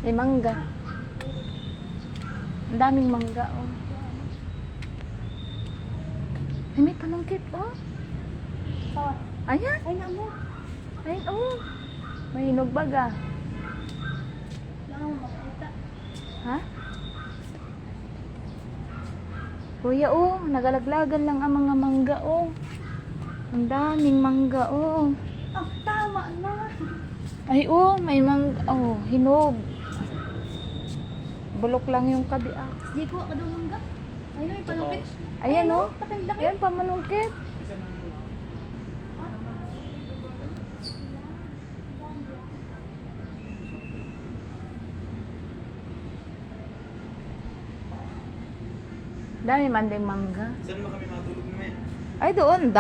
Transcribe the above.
May mangga. Ang daming mangga, oh. Ay, may panungkit, oh. Sawa. Ayan. Ay, namo. Ayun, oh. May hinog baga. Lang makita. Ha? Kuya, oh. Nagalaglagan lang ang mga mangga, oh. Ang daming mangga, oh. Ah, tama na. Ay, oh. May mangga, oh. Hinog. Bulok lang yung kabiak. Di ko ako daw mangga. Ay, may palupit. Ayan, oh. Patang-laki. Ayan, pamalungkit. Dami man din mangga. Saan ba kami matulog naman? Ay, doon.